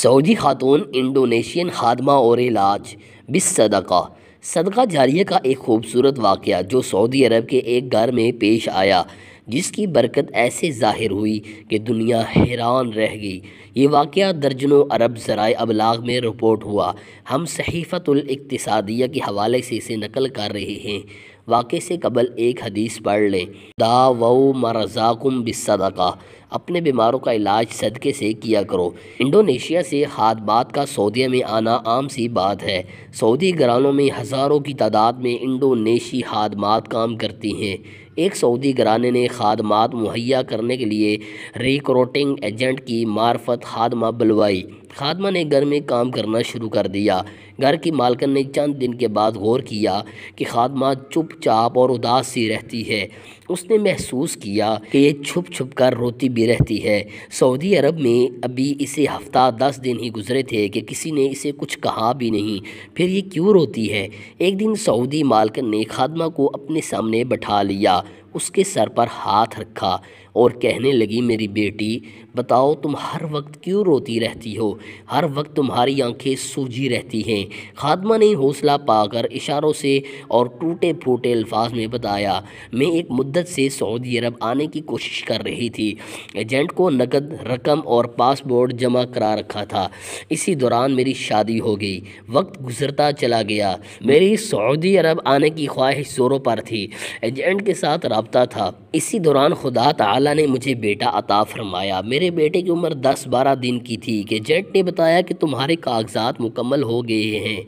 سعودی خاتون انڈونیشین خادمہ اور علاج بالصدقہ۔ صدقہ جاریہ کا ایک خوبصورت واقعہ جو سعودی عرب کے ایک گھر میں پیش آیا، جس کی برکت ایسے ظاہر ہوئی کہ دنیا حیران رہ گئی۔ یہ واقعہ درجنوں عرب ذرائع ابلاغ میں رپورٹ ہوا۔ ہم صحیفۃ الاقتصادیہ کے حوالے سے اسے نقل کر رہے ہیں۔ واقعے سے قبل ایک حدیث پڑھ لیں۔ داؤوا مرضاکم بالصدقہ، اپنے بیماروں کا علاج صدقے سے کیا کرو۔ انڈونیشیا سے خادمات کا سعودیہ میں آنا عام سی بات ہے۔ سعودی گھرانوں میں ہزاروں کی تعداد میں انڈونیشی خادمات کام کرتی ہیں۔ ایک سعودی گھرانے نے خادمات مہیا کرنے کے لیے ریکروٹنگ ایجنٹ کی معرفت خادمہ بلوائی۔ خادمہ نے گھر میں کام کرنا شروع کر دیا۔ گھر کی مالکن نے چند دن کے بعد غور کیا کہ خادمہ چپ چاپ اور اداس سی رہتی ہے۔ اس نے محسوس کیا کہ یہ چھپ چھپ کر روتی بھی رہتی ہے۔ سعودی عرب میں ابھی اسے ہفتہ 10 دن ہی گزرے تھے کہ کسی نے اسے کچھ کہا بھی نہیں۔ پھر یہ کیوں روتی ہے؟ ایک دن سعودی مالکن نے خادمہ کو اپنے سامنے بٹھا لیا، اس کے سر پر ہاتھ رکھا اور کہنے لگی، میری بیٹی بتاؤ تم ہر وقت کیوں روتی رہتی ہو؟ ہر وقت تمہاری آنکھیں سوجی رہتی ہیں۔ خادمہ نے حوصلہ پا کر اشاروں سے اور ٹوٹے پھوٹے الفاظ میں بتایا، میں ایک مدت سے سعودی عرب آنے کی کوشش کر رہی تھی۔ ایجنٹ کو نقد رقم اور پاسپورٹ جمع کرا رکھا تھا۔ اسی دوران میری شادی ہو گئی۔ وقت گزرتا چلا گیا۔ میری سعودی عرب آنے کی خواہش زوروں پر تھی۔ ایجنٹ کے ساتھ رابطہ تھا۔ اسی دوران خدا تعالیٰ نے مجھے بیٹا عطا فرمایا۔ میرے بیٹے کی عمر 10-12 دن کی تھی کہ ایجنٹ نے بتایا کہ تمہارے کاغذات مکمل ہو گئے ہیں،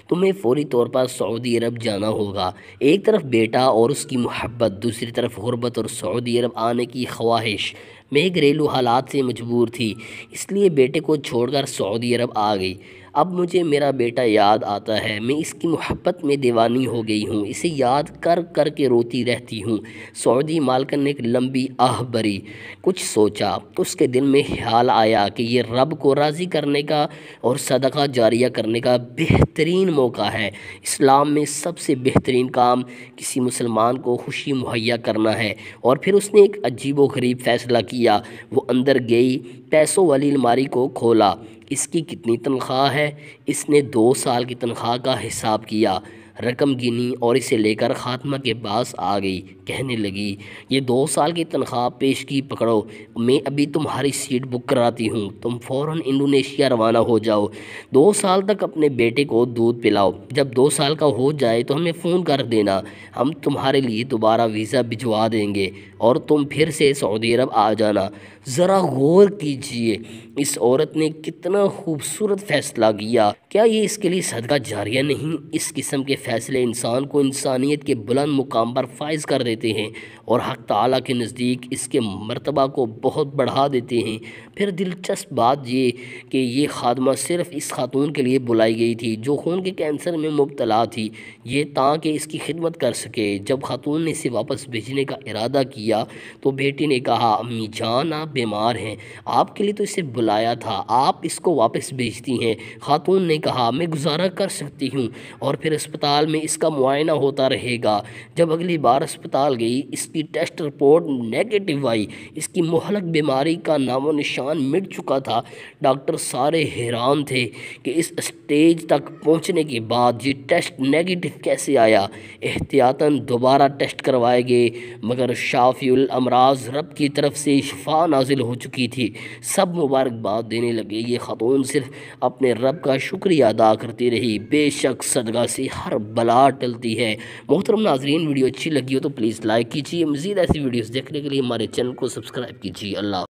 تمہیں فوری طور پر سعودی عرب جانا ہوگا۔ ایک طرف بیٹا اور اس کی محبت، دوسری طرف غربت اور سعودی عرب آنے کی خواہش۔ میں گھریلو حالات سے مجبور تھی، اس لیے بیٹے کو چھوڑ کر سعودی عرب آ گئی۔ اب مجھے میرا بیٹا یاد آتا ہے، میں اس کی محبت میں دیوانی ہو گئی ہوں، اسے یاد کر کر کے روتی رہتی ہوں۔ سعودی مالکن نے ایک لمبی آہ بھری، کچھ سوچا۔ اس کے دل میں خیال آیا کہ یہ رب کو راضی کرنے کا اور صدقہ جاریہ کرنے کا بہترین موقع ہے۔ اسلام میں سب سے بہترین کام کسی مسلمان کو خوشی مہیا کرنا ہے۔ اور پھر اس نے ایک عجیب و غریب فیصلہ کیا۔ وہ اندر گئی، پیسوں والی الماری کو کھولا۔ اس کی کتنی تنخواہ ہے؟ اس نے 2 سال کی تنخواہ کا حساب کیا، رقم گنی اور اسے لے کر خادمہ کے پاس آ گئی۔ کہنے لگی، یہ 2 سال کی تنخواہ پیشگی پکڑو، میں ابھی تمہاری سیٹ بک کراتی ہوں، تم فوراً انڈونیشیا روانہ ہو جاؤ۔ 2 سال تک اپنے بیٹے کو دودھ پلاؤ، جب 2 سال کا ہو جائے تو ہمیں فون کر دینا، ہم تمہارے لیے دوبارہ ویزا بھجوا دیں گے اور تم پھر سے سعودی عرب آ جانا۔ ذرا غور کیجئے، اس عورت نے کتنا خوبصورت فیصلہ کیا۔ کیا یہ اس کے لیے صدقہ جاریہ نہیں؟ اس قسم کے فیصلے انسان کو انسانیت کے بلند مقام پر فائز کر دیتے ہیں اور حق تعالیٰ کے نزدیک اس کے مرتبہ کو بہت بڑھا دیتے ہیں۔ پھر دلچسپ بات یہ کہ یہ خادمہ صرف اس خاتون کے لیے بلائی گئی تھی جو خون کے کینسر میں مبتلا تھی، یہ تاکہ اس کی خدمت کر سکے۔ جب خاتون نے اسے واپس بھیجنے کا ارادہ کیا تو بیٹی نے کہا، امی جان آپ بیمار ہیں، آپ کے لیے تو اسے بلایا تھا، آپ اس کو واپس بھیجتی ہیں۔ خاتون نے کہا، میں گزارا کر سکتی ہوں اور پھر اسپتال میں اس کا معائنہ ہوتا رہے گا۔ جب اگلی بار اسپتال گئی، اس کی ٹیسٹ رپورٹ نیگیٹو آئی، اس کی مہلک بیماری کا نام و نشان مٹ چکا تھا۔ ڈاکٹر سارے حیران تھے کہ اس اسٹیج تک پہنچنے کے بعد یہ ٹیسٹ نیگیٹو کیسے آیا۔ احتیاطاً دوبارہ ٹیسٹ کروائے گئے، مگر شافی الامراض رب کی طرف سے شفا نازل ہو چکی تھی۔ سب مبارکباد دینے لگے۔ یہ خاتون صرف اپنے رب کا شکریہ ادا کرتی رہی۔ بے شک صدقہ سے ہر بلا ٹلتی ہے۔ محترم ناظرین، ویڈیو اچھی لگی ہو تو پلیز لائک کیجیے، مزید ایسی ویڈیوز دیکھنے کے لیے ہمارے چینل کو سبسکرائب کیجیے۔ اللہ